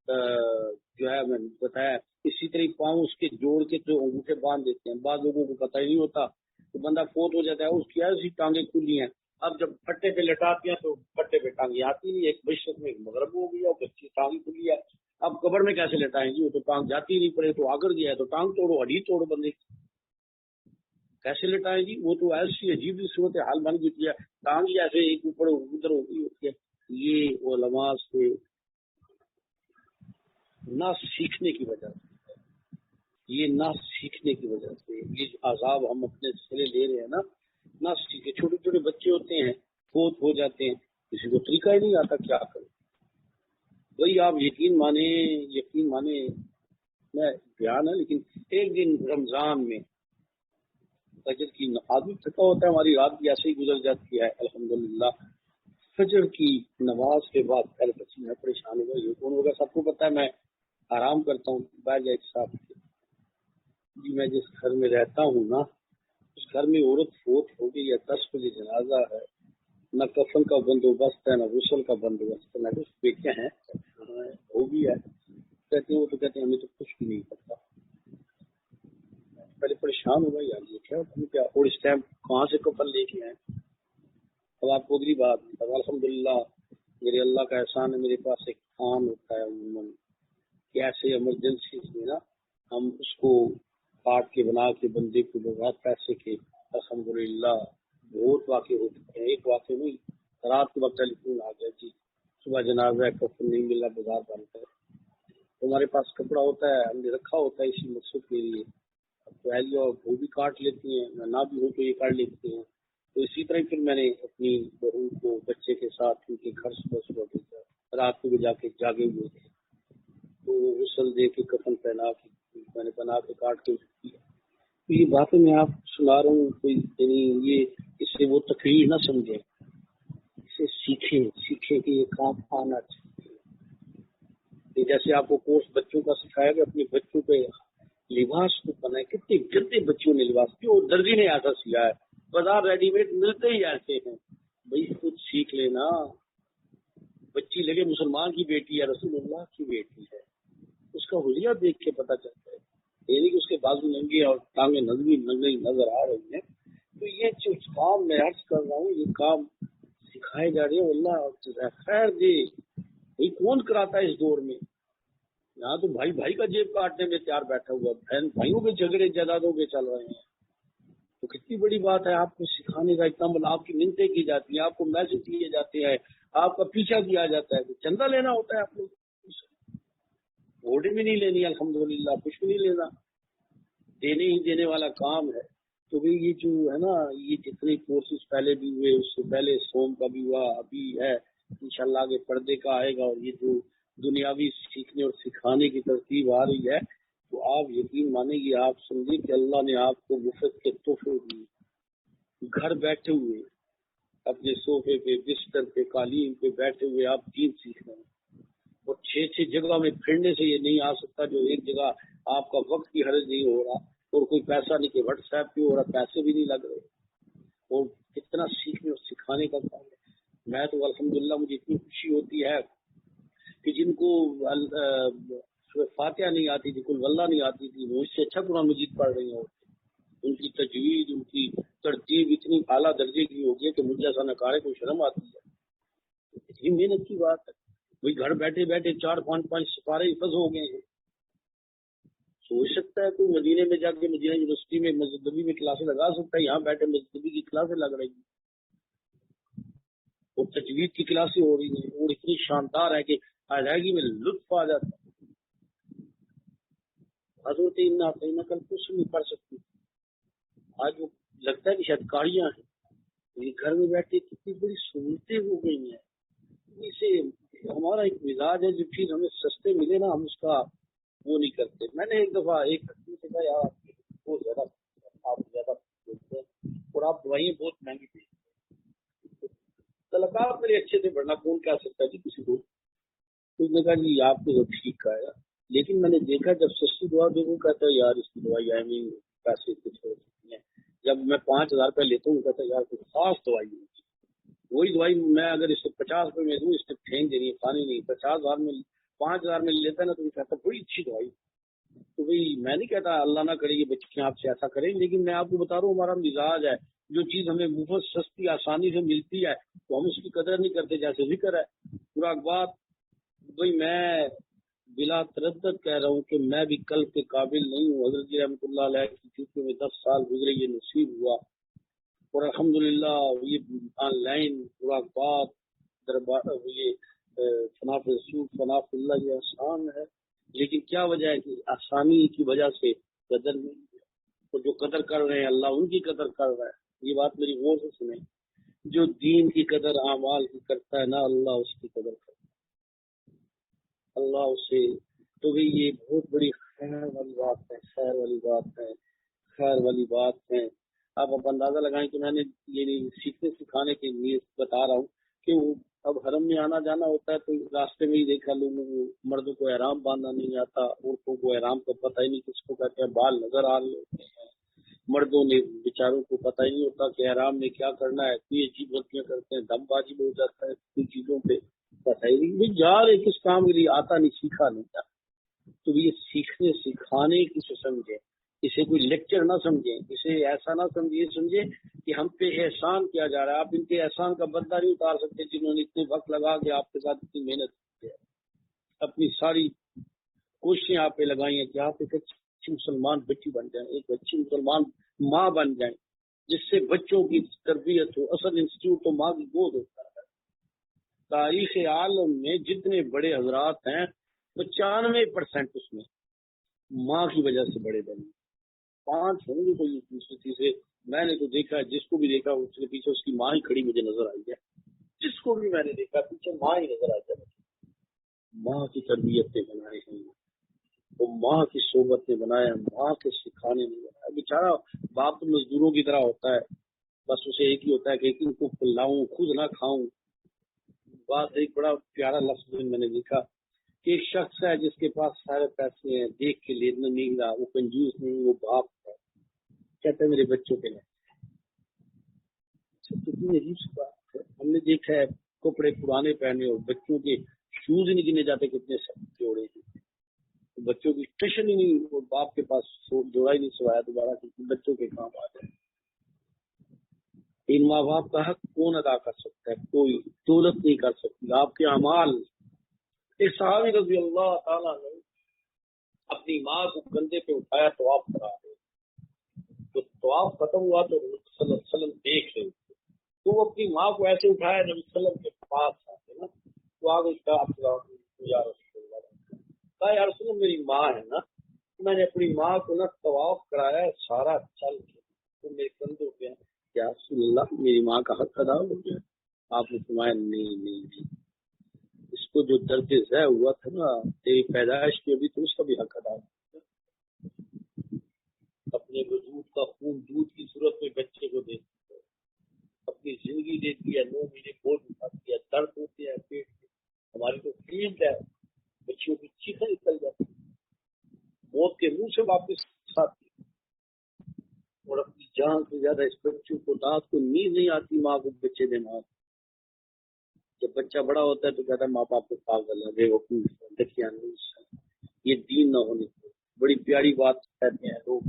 جو ہے میں نے بتایا اسی طرح پاؤں اس کے جوڑ کے جو انگوٹھے باندھ دیتے ہیں، بعض لوگوں کو پتہ ہی نہیں ہوتا، تو بندہ فوت ہو جاتا ہے اس کی ایسی ٹانگیں کھلی ہیں، اب جب پٹے پہ لٹاتی ہیں تو پٹے پہ ٹانگیں آتی نہیں، ایک مشرق میں ایک مغرب ہو گیا، بچی ٹانگ کھلی ہے، اب قبر میں کیسے لٹائیں گی، وہ تو ٹانگ جاتی نہیں، پڑے تو آگر گیا ہے تو ٹانگ توڑو، ہڈی توڑو بندے کی، کیسے لٹائیں گی، وہ تو ایسی عجیب سی صورت حال بن گئی ہے، ٹانگ ہی ایسے ایک اوپر ادھر ہوتی ہے۔ یہ علماء سے نہ سیکھنے کی وجہ سے، یہ نہ سیکھنے کی وجہ سے یہ عذاب ہم اپنے سرے لے رہے ہیں نا، نہ سیکھے، چھوٹے چھوٹے بچے ہوتے ہیں فوت ہو جاتے ہیں، کسی کو طریقہ ہی نہیں آتا کیا کرے۔ وہی آپ یقین مانے میں بیان ہے، لیکن ایک دن رمضان میں فجر کی آدمی تھکا ہوتا ہے، ہماری رات بھی ایسے ہی گزر جاتی ہے الحمدللہ، فجر کی نماز کے بعد پہلے بچی میں پریشان ہو گیا، یہ کون ہوگا، سب کو پتا ہے میں آرام کرتا ہوں بیٹھ جائے صاحب جی، میں جس گھر میں رہتا ہوں نا اس گھر میں عورت فوت ہو گئی ہے، 10 بجے جنازہ ہے، نہ کفن کا بندوبست ہے نہ غسل کا بندوبست ہے، میں تو بیٹے ہیں وہ بھی ہے، کہتے ہیں وہ تو کہتے ہیں ہمیں تو کچھ بھی نہیں پتا، پہلے پریشان ہو گیا یار یہ کیا، اور اس ٹائم کہاں سے کفن لے کے آئے۔ اب آپ کو اگلی بات الحمدللہ میرے اللہ کا احسان ہے، میرے پاس ایک کام ہوتا ہے عموماً کہ ایسے ایمرجنسی میں نا ہم اس کو کاٹ کے بنا کے بندے کو بغیر پیسے کے الحمدللہ بہت واقع ہو چکے ہیں، ایک واقع نہیں، رات کے وقت ٹیلی فون آ گیا جی صبح جنازہ ہے، کفن نہیں ملا، بازار بند ہے، تو ہمارے پاس کپڑا ہوتا ہے، ہم نے رکھا ہوتا ہے اسی مقصد کے لیے، اب تو اہلیہ وہ بھی کاٹ لیتی ہیں، نہ بھی ہو تو یہ کاٹ لیتے ہیں، تو اسی طرح پھر میں نے اپنی بہو کو بچے کے ساتھ ان کے گھر صبح بھیجا، رات کو بھی جا کے جاگے ہوئے تھے تو غسل دے کے کفن پہنا کے میں نے بنا کے کاٹ کے کیا۔ تو یہ باتیں میں آپ سنا رہا ہوں، کوئی یعنی یہ اس سے وہ تقریر نہ سمجھے، اسے سیکھے کہ یہ کام آنا چاہیے، جیسے آپ کو کورس بچوں کا سکھایا کہ اپنے بچوں پہ لباس کو بنائے، کتنے گندے بچوں نے لباس کیوں درزی نے ایسا سیا ہے، بازار ریڈی میڈ ملتے ہی ایسے ہیں، بھائی خود سیکھ لینا، بچی لگے مسلمان کی بیٹی ہے، رسول اللہ کی بیٹی ہے، اس کا حلیہ دیکھ کے پتہ چلتا ہے، یعنی کہ اس کے بازو ننگے اور ٹانگیں ننگی نظر آ رہی ہیں، تو یہ جو کام میں عرض کر رہا ہوں یہ کام سکھائے جا رہے ہیں، اللہ خیر دے، بھائی کون کراتا ہے اس دور میں، یہاں تو بھائی بھائی کا جیب کاٹنے میں تیار بیٹھا ہوا، بہن بھائیوں کے جھگڑے جائیدادوں کے چل رہے ہیں، تو کتنی بڑی بات ہے، آپ کو سکھانے کا اتنا بل، آپ کی منتیں کی جاتی ہیں، آپ کو میسج دیے جاتے ہیں، آپ کا پیچھا کیا جاتا ہے، چندہ لینا ہوتا ہے، آپ لوگ ووٹ بھی نہیں لینی، الحمدللہ کچھ بھی نہیں لینا، دینے ہی دینے والا کام ہے۔ تو بھی یہ جو ہے نا، یہ جتنے کورسز پہلے بھی ہوئے، اس سے پہلے سوم کا بھی ہوا، ابھی ہے انشاءاللہ آگے پردے کا آئے گا، اور یہ جو دنیاوی سیکھنے اور سکھانے کی ترتیب آ رہی ہے، تو آپ یقین مانیں گے، آپ سمجھیں کہ اللہ نے آپ کو مفت کے تحفے دیے، گھر بیٹھے ہوئے اپنے صوفے پہ، بستر پہ، قالین پہ بیٹھے ہوئے آپ دین سیکھ رہے ہیں، اور 6 جگہ میں پھرنے سے یہ نہیں آ سکتا جو ایک جگہ آپ کا وقت بھی حرج نہیں ہو رہا اور کوئی پیسہ نہیں کہ واٹس ایپ پہ ہو رہا، پیسے بھی نہیں لگ رہے، اور کتنا سیکھنے اور سکھانے کا کام ہے۔ میں تو الحمدللہ مجھے اتنی خوشی ہوتی ہے کہ جن کو فاتحہ نہیں آتی تھی، کل واللہ نہیں آتی تھی، وہ اس سے اچھا قرآن مجید پڑھ رہی ہیں، ان کی تجوید، ان کی ترتیب اتنی اعلیٰ درجے کی ہوگی کہ مجھے ایسا نکارے کو شرم آتی ہے۔ اتنی محنت کی بات ہے، وہی گھر بیٹھے بیٹھے 4 5 سپارے حفظ ہو گئے ہیں۔ سوچ سکتا ہے کوئی مدینے میں جا کے مدینہ یونیورسٹی میں مذہبی میں کلاسیں لگا سکتا ہے؟ یہاں بیٹھے مذہبی کی کلاسیں لگ رہی ہیں اور تجوید کی کلاسیں ہو رہی ہیں، اور اتنی شاندار ہے کہ ادائیگی میں لطف آ جاتا ہے۔ حضرت کل کچھ نہیں پڑھ سکتی، آج وہ لگتا ہے کہ شاید کاریاں ہیں، یہ گھر میں بیٹھے کتنی بڑی سہولتیں ہو گئی ہیں۔ اسے ہمارا ایک مزاج ہے، جو چیز ہمیں سستے ملے نا ہم اس کا وہ نہیں کرتے۔ میں نے ایک دفعہ ایک آدمی سے کہا یار بہت زیادہ آپ زیادہ بولتے ہیں اور آپ دوائیں بہت مہنگی دیں، تلقات میرے اچھے سے بڑھنا کون کہہ سکتا ہے جی کسی کو؟ اس نے کہا جی آپ کو جو ٹھیک کا ہے، لیکن میں نے دیکھا جب سستی دوا دیکھوں کہتا ہے یار اس کی دوائی آئی نہیں پیسے کچھ ہو سکتی ہیں، جب میں 5,000 روپے لیتا ہوں کہتا ہے یار کوئی خاص دوائی نہیں، وہی دوائی میں اگر اس کو 50 روپے میں دوں اس سے پھینک دینی ہے، کھانی نہیں، 50,000 میں 5,000 میں لیتا ہے نا تو وہ کہتا ہے بڑی اچھی دوائی۔ تو بھائی میں نہیں کہتا اللہ نہ کرے یہ بچے آپ سے ایسا کریں، لیکن میں آپ کو بتا رہا ہوں ہمارا مزاج ہے، جو چیز ہمیں مفت سستی آسانی سے ملتی ہے تو ہم اس کی قدر نہیں کرتے، جیسے ذکر ہے پورا بات۔ بھائی میں بلا تردد کہہ رہا ہوں کہ میں بھی کل کے قابل نہیں ہوں۔ حضرت جی رحمۃ اللہ علیہ کی چھٹی میں 10 سال گزرے، یہ نصیب ہوا، اور الحمدللہ یہ آن لائن پورا بات دربار یہ فناف رسول فناف اللہ یہ آسان ہے، لیکن کیا وجہ ہے کہ آسانی کی وجہ سے قدر نہیں ہے، اور جو قدر کر رہے ہیں اللہ ان کی قدر کر رہا ہے۔ یہ بات میری غور سے سنیں، جو دین کی قدر اعمال کی کرتا ہے نا اللہ اس کی قدر کرتا ہے، اللہ اسے تو بھی یہ بہت بڑی خیر والی بات ہے، خیر والی بات ہے، خیر والی بات ہے۔ آپ اندازہ لگائیں کہ میں نے یہ سیکھنے سکھانے کے لیے بتا رہا ہوں کہ وہ اب حرم میں آنا جانا ہوتا ہے تو راستے میں ہی دیکھا لوگوں کو، مردوں کو احرام باندھنا نہیں آتا، عورتوں کو احرام کا پتہ ہی نہیں کس کو کہتے ہیں، بال نظر آ رہے ہوتے ہیں، مردوں نے بیچاروں کو پتہ ہی نہیں ہوتا کہ احرام میں کیا کرنا ہے، کوئی عجیب غلطیاں کرتے ہیں، دم بازی ہو جاتا ہے، کچھ چیزوں پہ پتہ ہی نہیں، جا رہے کس کام کے لیے آتا نہیں، سیکھا نہیں تھا۔ تو یہ سیکھنے سکھانے کی سے سمجھے، اسے کوئی لیکچر نہ سمجھیں، اسے ایسا نہ سمجھے، سمجھے کہ ہم پہ احسان کیا جا رہا ہے۔ آپ ان کے احسان کا بدلہ نہیں اتار سکتے جنہوں نے اتنے وقت لگا کے آپ کے ساتھ اتنی محنت کی ہے، اپنی ساری کوششیں آپ پہ لگائی ہیں کہ آپ ایک اچھی مسلمان بچی بن جائیں، ایک اچھی مسلمان ماں بن جائیں، جس سے بچوں کی تربیت ہو۔ اصل انسٹیٹیوٹ تو ماں کی گود ہوتا ہے۔ تاریخ عالم میں جتنے بڑے حضرات ہیں 95% اس میں ماں کی وجہ سے بڑے بنے، 5 ہوں گے کوئی دوسری چیزیں۔ میں نے تو دیکھا ہے، جس کو بھی دیکھا اس کے پیچھے اس کی ماں ہی کھڑی مجھے نظر آئی ہے، جس کو بھی میں نے دیکھا پیچھے ماں ہی نظر آئی ہے۔ ماں کی تربیت نے بنائے ہیں، وہ ماں کی صحبت نے بنایا، ماں کے سکھانے نے بنایا۔ بیچارہ باپ تو مزدوروں کی طرح ہوتا ہے، بس اسے ایک ہی ہوتا ہے کہ ان کو کھلاؤں خود نہ کھاؤں۔ بات ایک بڑا پیارا لفظ میں نے دیکھا کہ ایک شخص ہے جس کے پاس سارے پیسے ہیں، دیکھ کے لینا نہیں رہا، وہ کنجوس نہیں، وہ باپ ہے، کہتا ہے میرے بچوں کے لیے۔ کتنی عجیب سی بات ہے۔ ہم نے دیکھا ہے کپڑے پرانے پہنے اور بچوں کے شوز ہی نہیں گنے جاتے کتنے جوڑے ہیں، بچوں کی ٹیشن ہی نہیں، وہ باپ کے پاس جوڑا ہی نہیں سوایا دوبارہ کہ بچوں کے کام آ جائے۔ ان ماں باپ کا حق کون ادا کر سکتا ہے؟ کوئی دولت نہیں کر سکتی۔ آپ کے اعمال، ایک صحابی رضی اللہ تعالیٰ نے اپنی ماں کو کندھے پہ اٹھایا طواف کرا رہے، تو طواف ختم ہوا تو نبی صلی اللہ علیہ وسلم دیکھ رہے تھے، تو وہ اپنی ماں کو ایسے اٹھایا، نبی صلی اللہ علیہ وسلم کے پاس آتے نا تو آگے یا رسول اللہ، یا رسول اللہ میری ماں ہے نا، میں نے اپنی ماں کو نا طواف کرایا ہے سارا چل کے، تو میرے کندھوں پہ یا رسول اللہ میری ماں کا حق ادا ہو گیا۔ آپ نے فرمایا نہیں، اس کو جو درد ذہ ہوا تھا نا تیری پیدائش کی، ابھی تو اس کا بھی حق ادا ہو۔ اپنے وجود کا خون دودھ کی صورت میں بچے کو دے، اپنی زندگی دیتی ہے، 9 مہینے بوجھ اٹھاتی ہے، درد ہوتے ہیں پیٹ میں، ہماری تو فیلڈ ہے، بچیوں کی چیخیں نکل جاتی ہیں، موت کے منہ سے واپس آتی ہے، اور اپنی جان سے زیادہ اس بچوں کو رات کو نیند نہیں آتی ماں کو بچے دے ماں۔ جب بچہ بڑا ہوتا ہے تو کہتا ہے ماں باپ کو پاگل ہے، بے وقوف ہے، دیکھیے یہ دین نہ ہونے کی بڑی پیاری بات کہتے ہیں لوگ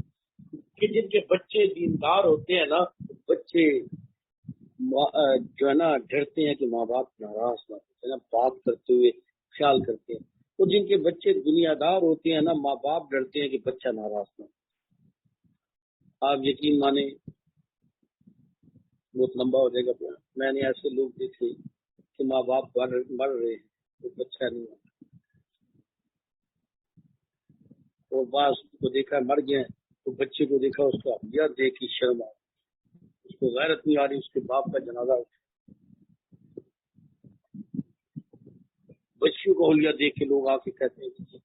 کہ جن کے بچے دیندار ہوتے ہیں نا، بچے جو ہے نا ڈرتے ہیں کہ ماں باپ ناراض نہ ہوتے ہیں نا، بات کرتے ہوئے خیال کرتے ہیں، اور جن کے بچے دنیا دار ہوتے ہیں نا، ماں باپ ڈرتے ہیں کہ بچہ ناراض نہ ہو۔ آپ یقین مانیں بہت لمبا ہو جائے گا بیان، میں نے ایسے لوگ دیکھے کہ ماں باپ مر رہے ہیں تو بچہ نہیں ہوتا، اور بعض کو دیکھا مر گئے تو بچے کو دیکھا اس کا یہ دیکھ کی شرم آ، اس کو غیرت نہیں آ رہی، اس کے باپ کا جنازہ بچیوں کو اولیا دیکھ کے لوگ آ کے کہتے ہیں کہ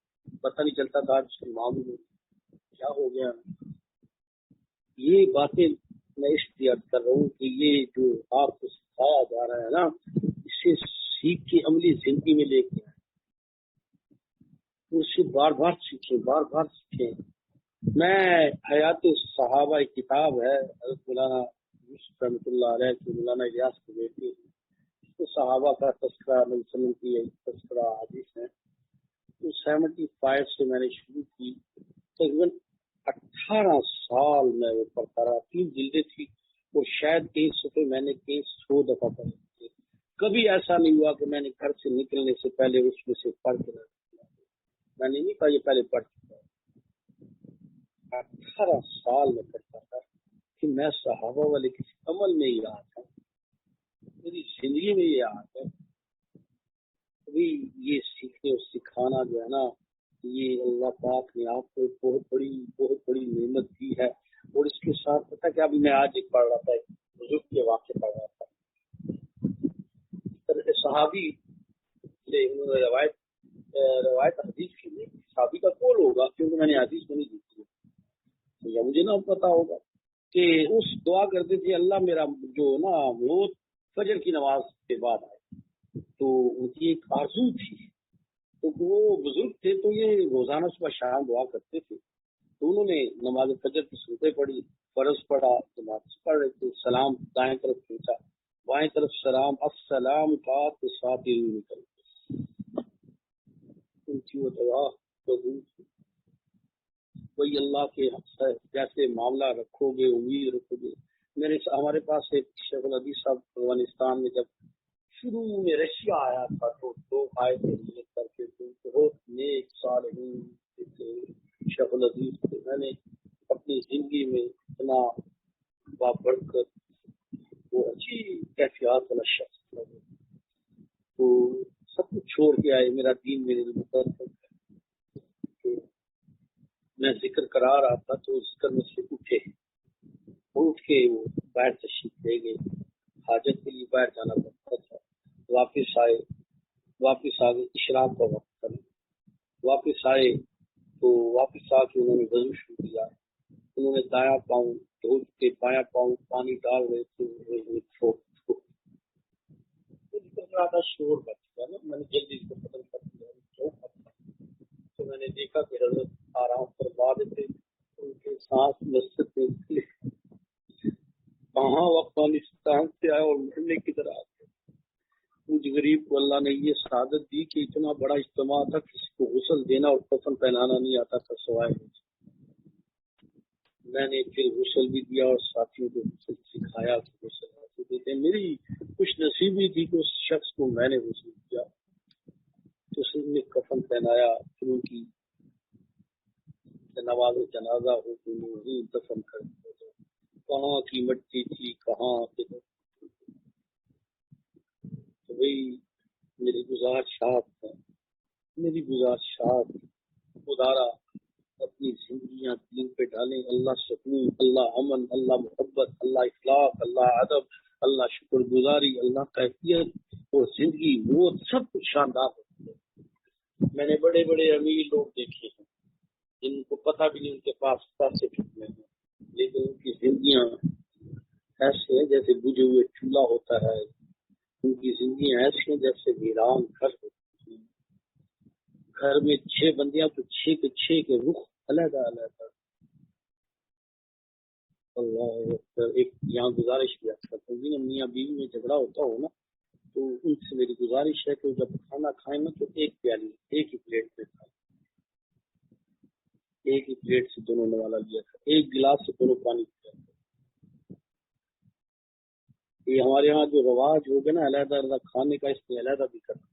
پتہ نہیں چلتا تھا اس کے ماں میں کیا ہو گیا۔ یہ باتیں میں اس لیے کر رہا ہوں کہ یہ جو آپ کو سکھایا جا رہا ہے نا، اس سے سیکھ کے عملی زندگی میں لے کے آئیں، اس سے بار بار سیکھیں، بار بار سیکھیں۔ میں حیات صحابہ کتاب ہے حضرت مولانا یوسف رحمۃ اللہ علیہ کی، مولانا الیاس کے بیٹے، تو صحابہ کا تذکرہ نبی صلی اللہ علیہ وسلم کی تذکرہ حدیث ہے، تو 75 سے میں نے شروع کی، تقریباً 18 سال میں وہ پڑھتا رہا، 3 جلدیں تھی، اور شاید 23 صفحے میں نے 100 دفعہ پڑھے تھے۔ کبھی ایسا نہیں ہوا کہ میں نے گھر سے نکلنے سے پہلے اس میں سے پڑھ کے میں نے نہیں کہا یہ پہلے پڑھ چکا ہے۔ 18 سال میں پڑھتا تھا کہ میں صحابہ والے کسی عمل میں ہی رہا تھا، میری زندگی میں یہ آتا ہے۔ ابھی یہ سیکھنے اور سکھانا جو ہے نا، یہ اللہ پاک نے آپ کو بہت بڑی نعمت دی ہے، اور اس کے ساتھ پتہ کہ ابھی میں آج ایک پڑھ رہا تھا، ایک بزرگ کے واقعے پڑھ رہا تھا، صحابی سے انہوں نے روایت حدیث کی نہیں، صحابی کا قول ہوگا کیونکہ میں نے حدیث میں نہیں دیکھی ہے، یا مجھے نہ پتا ہوگا کہ اس دعا کرتے تھے اللہ میرا جو نا موت فجر کی نماز کے بعد آئے، تو ان کی ایک آرزو تھی، تو وہ بزرگ تھے تو یہ روزانہ صبح شام دعا کرتے تھے، تو انہوں نے نماز فجر کی سورتیں پڑھی، فرض پڑھا، جماعت سے پڑھ رہے تھے، سلام دائیں طرف پوچھا، بائیں طرف سلام، السلام کا تو ساتھ ہی نکل ان کی وہ دعا قبول تھی۔ وہی اللہ کے حق سے جیسے معاملہ رکھو گے، امید رکھو گے۔ ہمارے پاس ایک شیخ الحدیث صاحب افغانستان میں جب شروع میں رشیا آیا تھا تو 2 آئے تھے نیت کر کے، تو بہت نیک صالحین تھے شیخ الحدیث تھے، میں نے اپنی زندگی میں اتنا بابرکت وہ اچھی کیفیات والا شخص تھا، تو سب کچھ چھوڑ کے آئے، میرا دین میرے لیے مقدس ہے۔ میں ذکر کرا رہا تھا تو ذکر میں سے اٹھ کے وہ باہر تشریف لے گئے، حاجت کے لیے باہر جانا پڑتا تھا، واپس آ گئے، اشراق کا وقت تھا، واپس آئے تو واپس آ کے انہوں نے وضو شروع کیا، انہوں نے دایاں پاؤں دھو کے بایاں پاؤں پانی ڈال رہے تھے، شور بچ گیا نا، میں نے جلدی اس کو ختم کر دیا، تو میں نے دیکھا کہ حضرت آرام فرما دیتے، ان کے سانس مسجد میں کہاں افغانستان سے آئے اور مرنے کی طرح آتے۔ مجھ غریب کو اللہ نے یہ سعادت دی کہ اتنا بڑا اجتماع تھا، کسی کو غسل دینا اور کفن پہنانا نہیں آتا تھا سوائے مجھے۔ میں نے پھر غسل بھی دیا اور ساتھیوں کو غسل سکھایا کہ غسل ایسے دیتے ہیں۔ میری خوش نصیبی تھی کہ اس شخص کو میں نے غسل دیا، تو اس نے کفن پہنایا، پھر ان کی نماز جنازہ ہو تو وہیں دفن کر دیا۔ کہاں کی مٹی تھی، کہاں کے تو وہی میری گزارشات ہے، میری گزارشات خدارا اپنی زندگیاں دین پہ ڈالیں، اللہ سکون، اللہ امن، اللہ محبت، اللہ اخلاق، اللہ ادب، اللہ شکر گزاری، اللہ کیفیت اور زندگی موت سب کچھ شاندار ہوتی ہے۔ میں نے بڑے بڑے امیر لوگ دیکھے ہیں جن کو پتہ بھی نہیں ان کے پاس پیسے کتنے ہیں، لیکن ان کی زندگیاں ایسے ہیں جیسے بجھے ہوئے چولہا ہوتا ہے، ان کی زندگیاں ایسی ہیں جیسے ویران گھر ہوتی ہیں۔ گھر میں 6 بندیاں تو 6 کے 6 کے رخ علیحدہ علیحدہ۔ اللہ اکبر۔ ایک یہاں گزارش کیا کرتا ہوں کہ میاں بیوی میں جھگڑا ہوتا ہو نا تو ان سے میری گزارش ہے کہ جب کھانا کھائیں نا تو ایک پیالی ایک ہی پلیٹ میں کھائیں، ایک ہی پلیٹ سے دونوں نوالا لیا تھا، ایک گلاس سے دونوں پانی پیا تھا۔ یہ ہمارے ہاں جو رواج ہو گیا نا علیحدہ علیحدہ کھانے کا، اس میں علیحدہ بھی کرنا،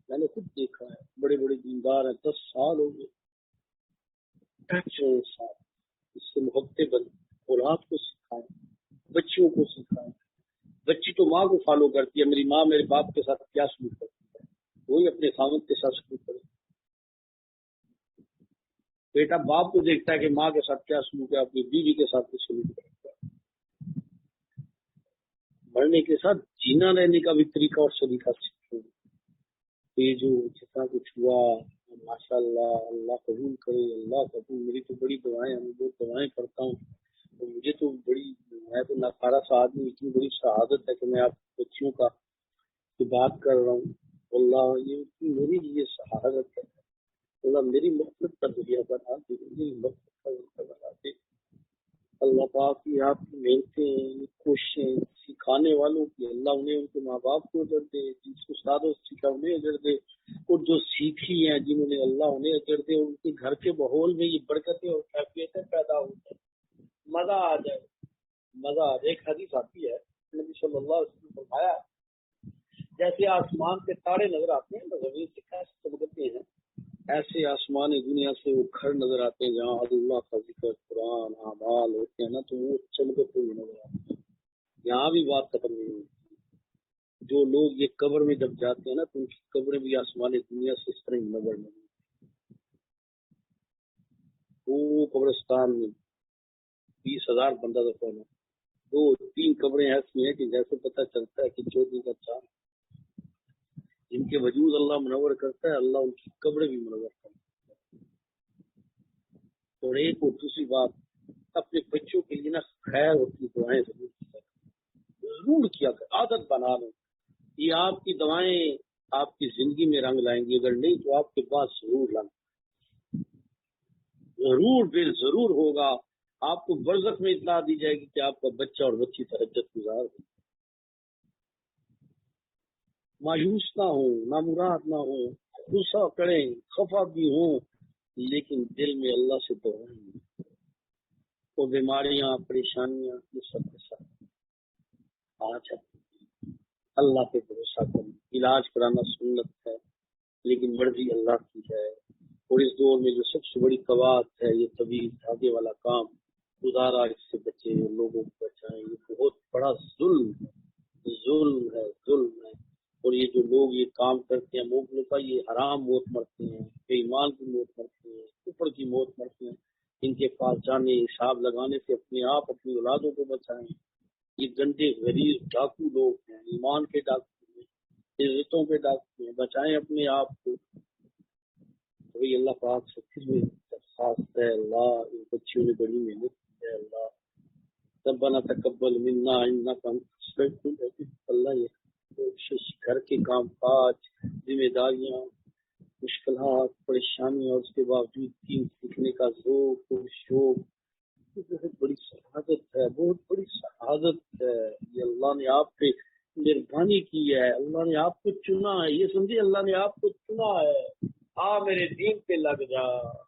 میں نے خود دیکھا ہے۔ بڑے بڑے دیندار ہیں، 10 سال ہو گئے، اس سے محبتیں بن، اولاد کو سکھائیں، بچیوں کو سکھائیں۔ بچی تو ماں کو فالو کرتی ہے، میری ماں میرے باپ کے ساتھ کیا سلوک کرتی ہے وہی اپنے خاوند کے ساتھ سلوک کرے۔ بیٹا باپ کو دیکھتا ہے کہ ماں کے ساتھ کیا سلوک ہے، اپنی بیوی کے ساتھ بھی سلوک کرتا ہے۔ مرنے کے ساتھ جینا رہنے کا بھی طریقہ اور سلیقہ سیکھیں۔ یہ جو جتنا کچھ ہوا ماشاء اللہ، اللہ قبول کرے، اللہ قبول۔ میری تو بڑی دعائیں ہیں، میں بہت دعائیں کرتا ہوں، تو مجھے تو بڑی، میں تو ناکارہ سا آدمی، اتنی بڑی شہادت ہے کہ میں آپ بچیوں کا بات کر رہا ہوں۔ اللہ یہ میری لیے شہادت ہے، اللہ میری مقصد کا ذریعہ بنا دے، میری مقصد کا ذریعہ بنا دے۔ اللہ پاک کی آپ کی محنتیں، کوششیں، سکھانے والوں کی اللہ انہیں ان کے ماں باپ کو اجر دے، جس کو استادوں سے سیکھا انہیں اجر دے، اور جو سیکھی ہیں جنہوں نے اللہ انہیں اجر دے، ان کے گھر کے ماحول میں یہ برکتیں اور کیفیتیں پیدا ہو جائیں، مزہ آ جائے، مزہ آ جائے۔ ایک حدیث آتی ہے، نبی صلی اللہ علیہ وسلم نے فرمایا جیسے آسمان کے تارے نظر آتے ہیں زمین سے کیسے چمکتے ہیں، ایسے آسمان دنیا سے وہ گھر نظر آتے ہیں جہاں اللہ کا ذکر، قرآن، اعمال ہوتے ہیں نا تو وہ چمکتے ہوئے نظر آتے ہیں۔ یہاں بھی بات ختم نہیں ہوتی، جو لوگ یہ قبر میں جب جاتے ہیں نا تو ان کی قبریں بھی آسمان دنیا سے اس طرح نظر نہیں، وہ قبرستان میں 20,000 بندہ دفن ہے، 2-3 قبریں ایسی ہیں کہ جیسے پتہ چلتا ہے کہ چودھری کا چاند، جن کے وجود اللہ منور کرتا ہے، اللہ ان کی قبریں بھی منور کرتا ہے۔ اور ایک اور دوسری بات، اپنے بچوں کے لیے نا خیر ہوتی دعائیں ضرور کیا کر، عادت بنا لیں۔ یہ آپ کی دعائیں آپ کی زندگی میں رنگ لائیں گی، اگر نہیں تو آپ کے پاس ضرور لائیں، ضرور بے ضرور ہوگا۔ آپ کو برزخ میں اطلاع دی جائے گی کہ آپ کا بچہ اور بچی تہجد گزار ہو۔ مایوس نہ ہوں، نامراد نہ ہوں، غصہ کریں، خفا بھی ہوں، لیکن دل میں اللہ سے دعائیں، وہ بیماریاں، پریشانیاں، یہ سب کے ساتھ آج ہے، اللہ پہ بھروسہ کریں۔ علاج کرانا سنت ہے لیکن مرضی اللہ کی ہے، اور اس دور میں جو سب سے بڑی قوت ہے یہ طویل دھاگے والا کام، گزارا اس سے بچے، لوگوں کو بچائیں۔ یہ بہت بڑا ظلم ہے، ظلم ہے۔ اور یہ جو لوگ یہ کام کرتے ہیں مومنوں کا، یہ حرام موت مرتے ہیں، بے ایمان کی موت مرتے ہیں، کفر کی موت مرتے ہیں۔ ان کے پاس جانے، حساب لگانے سے اپنے آپ اپنی اولادوں کو بچائیں۔ یہ گندے غریب ڈاکو لوگ ہیں، ایمان کے ڈاکو ہیں، عزتوں کے ڈاکو ہیں، بچائیں اپنے آپ کو۔ وہی اللہ پاک سے پھر بھی درخواست ہے، اللہ ان بچیوں نے بڑی محنت کی ہے، اللہ ربنا تقبل منا انک انت السمیع العلیم۔ اللہ یہ کوشش، گھر کے کام کاج، ذمہ داریاں، مشکلات، پریشانیاں، اور اس کے باوجود دین سیکھنے کا ذوق اور شوق، یہ بہت بڑی شہادت ہے، بہت بڑی شہادت ہے۔ یہ اللہ نے آپ پہ مہربانی کی ہے، اللہ نے آپ کو چنا ہے، یہ سمجھے اللہ نے آپ کو چنا ہے۔ میرے دین پہ لگ جا،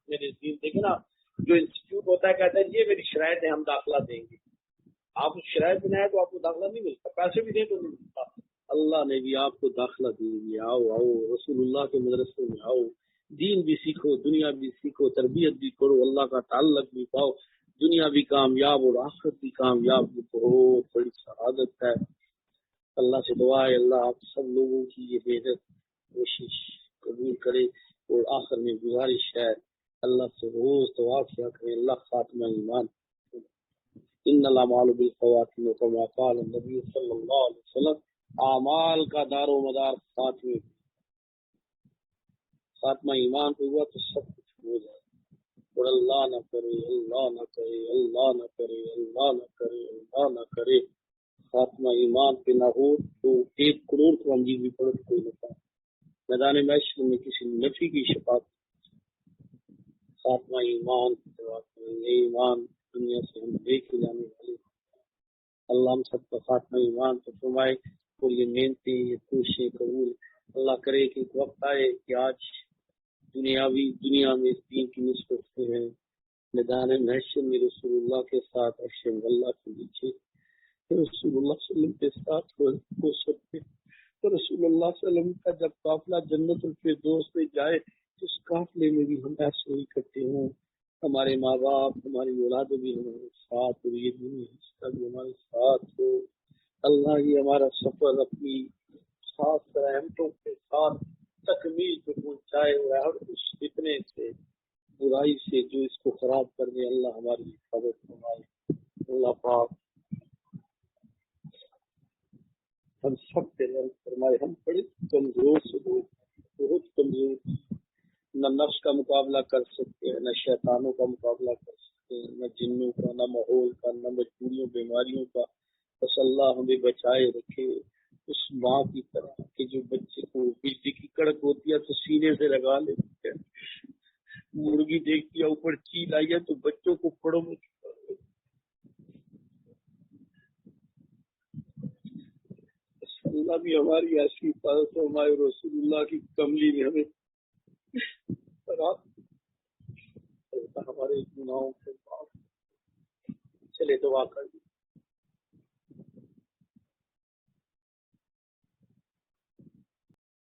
میرے دین، دیکھیں نا جو انسٹیٹیوٹ ہوتا ہے کہتا ہے یہ میری شرائط ہے، ہم داخلہ دیں گے، آپ اس شرائط میں آئے تو آپ کو داخلہ نہیں ملتا، پیسے بھی دیں تو نہیں ملتا۔ اللہ نے بھی آپ کو داخلہ دے دیا، آؤ رسول اللہ کے مدرسے میں آؤ، دین بھی سیکھو، دنیا بھی سیکھو، تربیت بھی کرو، اللہ کا تعلق بھی پاؤ، دنیا بھی کامیاب اور آخرت بھی کامیاب، بھی بہت بڑی سعادت ہے۔ اللہ سے دعا ہے اللہ آپ سب لوگوں کی یہ محنت کوشش قبول کرے، اور آخر میں گزارش ہے اللہ سے روز دعا کیا کریں، اللہ خاتمہ ایمان، ان الاعمال بالخواتیم کما قال النبی صلی اللہ علیہ وسلم، اعمال کا دار و مدار خاتمہ ایمان پہ ہوا تو سب کچھ ہو جائے۔ اور اللہ نہ کرے، اللہ نہ کرے، اللہ نہ کرے، اللہ نہ کرے، اللہ نہ کرے، خاتمہ ایمان پہ نہ ہو تو 1 کروڑ کو ہم بھی پڑھ کے کوئی نہ پائے، میدان محشر میں کسی نفی کی شفاعت، خاتمہ ایمان کی دعا کریں، یہ ایمان دنیا سے ہم لے کے جانے والے، اللہ ہم سب کا خاتمہ ایمان تو فرمائے، اور یہ محنتیں یہ کوششیں قبول اللہ کرے کہ ایک وقت آئے کہ آج دنیا میں اس دین کی نسبت سے ہیں، میدان محشر میں رسول اللہ کے ساتھ عرش اللہ کے نیچے رسول اللہ صلی اللہ علیہ وسلم کے ساتھ ہو سکتے، تو رسول اللہ صلی اللہ علیہ وسلم کا جب قافلہ جنت الفردوس میں جائے تو اس قافلے میں بھی ہم ایسے ہی کرتے ہوں، ہمارے ماں باپ ہماری اولاد بھی ہمارے ساتھ، اور یہ دنیا اس کا بھی ہمارے ساتھ ہو، اللہ ہی ہمارا سفر اپنی خاص رحمتوں کے ساتھ تکمیل پہ پہنچائے، اور ہر اس فتنے سے برائی سے جو اس کو خراب کر دے اللہ ہماری حفاظت فرمائے، اللہ پاک ہم سب پہ رحم فرمائے، ہم بڑے کمزور سے لوگ، بہت کمزور، نہ نفس کا مقابلہ کر سکتے ہیں، نہ شیطانوں کا مقابلہ کر سکتے ہیں، نہ جنوں کا، نہ ماحول کا، نہ مجبوریوں بیماریوں کا، بس اللہ ہمیں بچائے رکھے اس ماں کی طرح کہ جو بچے کو بجلی کی کڑک ہوتی ہے تو سینے سے لگا لیتی ہے، مرغی دیکھتی ہے اوپر چیل آئی ہے تو بچوں کو پڑوں میں اللہ بھی ہماری ایسی حفاظت فرمائے، رسول اللہ کی کملی میں ہمیں ہمارے گناہوں سے معاف، چلے دعا کر